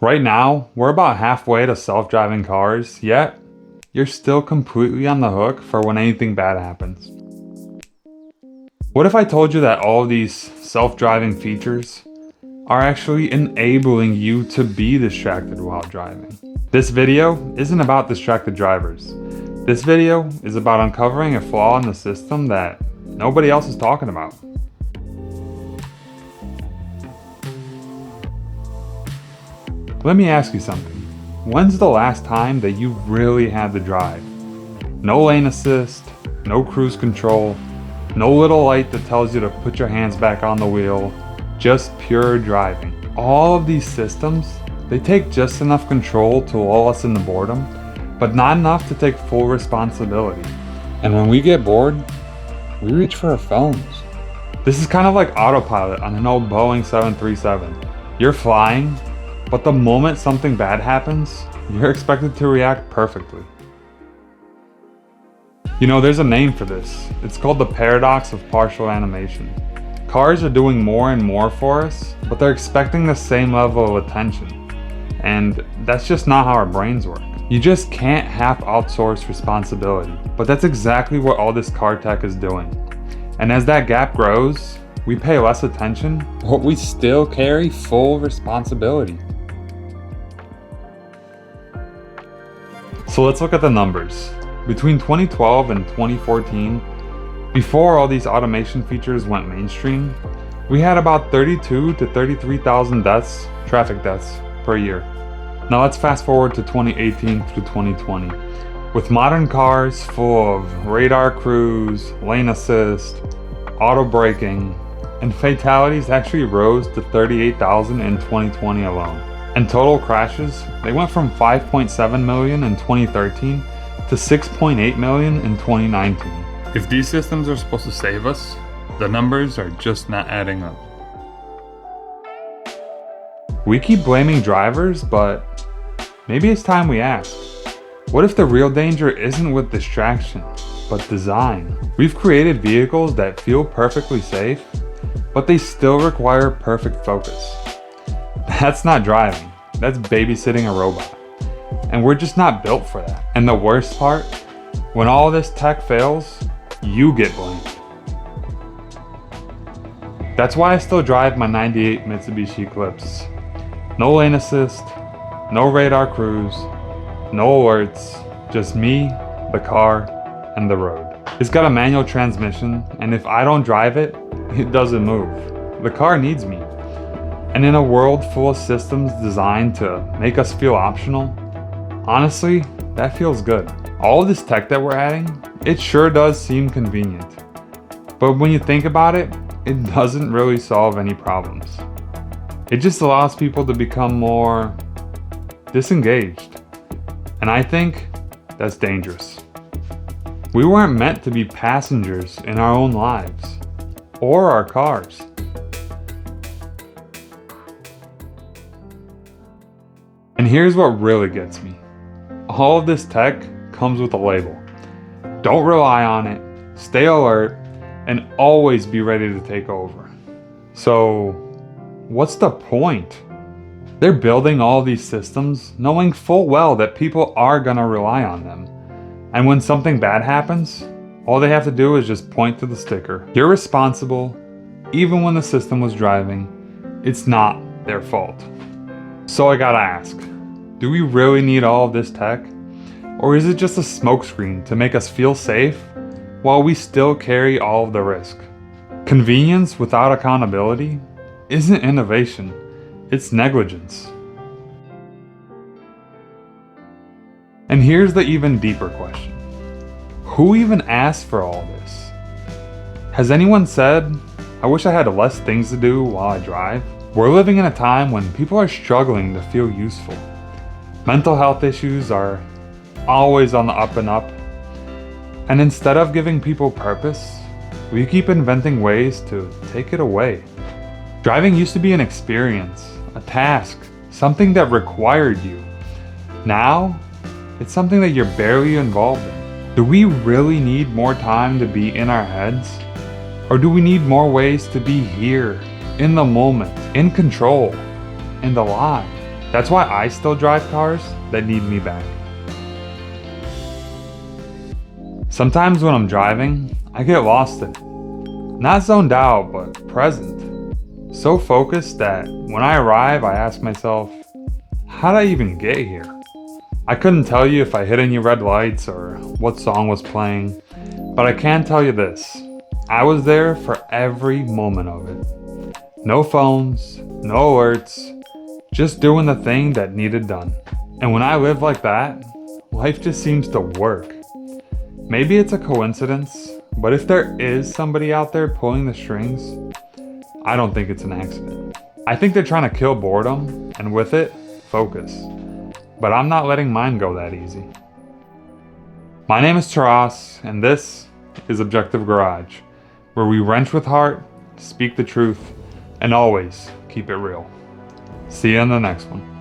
Right now, we're about halfway to self-driving cars, yet you're still completely on the hook for when anything bad happens. What if I told you that all of these self-driving features are actually enabling you to be distracted while driving? This video isn't about distracted drivers. This video is about uncovering a flaw in the system that nobody else is talking about. Let me ask you something. When's the last time that you really had to drive? No lane assist, no cruise control, no little light that tells you to put your hands back on the wheel, just pure driving. All of these systems, they take just enough control to lull us into boredom, but not enough to take full responsibility. And when we get bored, we reach for our phones. This is kind of like autopilot on an old Boeing 737. You're flying, but the moment something bad happens, you're expected to react perfectly. You know, there's a name for this. It's called the paradox of partial animation. Cars are doing more and more for us, but they're expecting the same level of attention. And that's just not how our brains work. You just can't half outsource responsibility. But that's exactly what all this car tech is doing. And as that gap grows, we pay less attention, but we still carry full responsibility. So let's look at the numbers. Between 2012 and 2014, before all these automation features went mainstream, we had about 32 to 33,000 deaths, traffic deaths, per year. Now let's fast forward to 2018 through 2020. With modern cars full of radar cruise, lane assist, auto braking, and fatalities actually rose to 38,000 in 2020 alone. And total crashes, they went from 5.7 million in 2013 to 6.8 million in 2019. If these systems are supposed to save us, the numbers are just not adding up. We keep blaming drivers, but maybe it's time we ask. What if the real danger isn't with distraction, but design? We've created vehicles that feel perfectly safe, but they still require perfect focus. That's not driving, that's babysitting a robot. And we're just not built for that. And the worst part, when all this tech fails, you get blamed. That's why I still drive my '98 Mitsubishi Eclipse. No lane assist, no radar cruise, no alerts, just me, the car, and the road. It's got a manual transmission, and if I don't drive it, it doesn't move. The car needs me. And in a world full of systems designed to make us feel optional, honestly, that feels good. All this tech that we're adding, it sure does seem convenient. But when you think about it, it doesn't really solve any problems. It just allows people to become more disengaged. And I think that's dangerous. We weren't meant to be passengers in our own lives or our cars. And here's what really gets me. All of this tech comes with a label. Don't rely on it, stay alert, and always be ready to take over. So, what's the point? They're building all these systems knowing full well that people are gonna rely on them. And when something bad happens, all they have to do is just point to the sticker. You're responsible, even when the system was driving. It's not their fault. So I gotta ask, do we really need all of this tech? Or is it just a smokescreen to make us feel safe while we still carry all of the risk? Convenience without accountability isn't innovation, it's negligence. And here's the even deeper question. Who even asked for all this? Has anyone said, I wish I had less things to do while I drive? We're living in a time when people are struggling to feel useful. Mental health issues are always on the up and up. And instead of giving people purpose, we keep inventing ways to take it away. Driving used to be an experience, a task, something that required you. Now, it's something that you're barely involved in. Do we really need more time to be in our heads? Or do we need more ways to be here, in the moment, in control, and alive? That's why I still drive cars that need me back. Sometimes when I'm driving, I get lost in it. Not zoned out, but present. So focused that when I arrive, I ask myself, how'd I even get here? I couldn't tell you if I hit any red lights or what song was playing, but I can tell you this. I was there for every moment of it. No phones, no alerts, just doing the thing that needed done. And when I live like that, life just seems to work. Maybe it's a coincidence, but if there is somebody out there pulling the strings, I don't think it's an accident. I think they're trying to kill boredom, and with it, focus. But I'm not letting mine go that easy. My name is Taras, and this is Objective Garage, where we wrench with heart, speak the truth, and always keep it real. See you in the next one.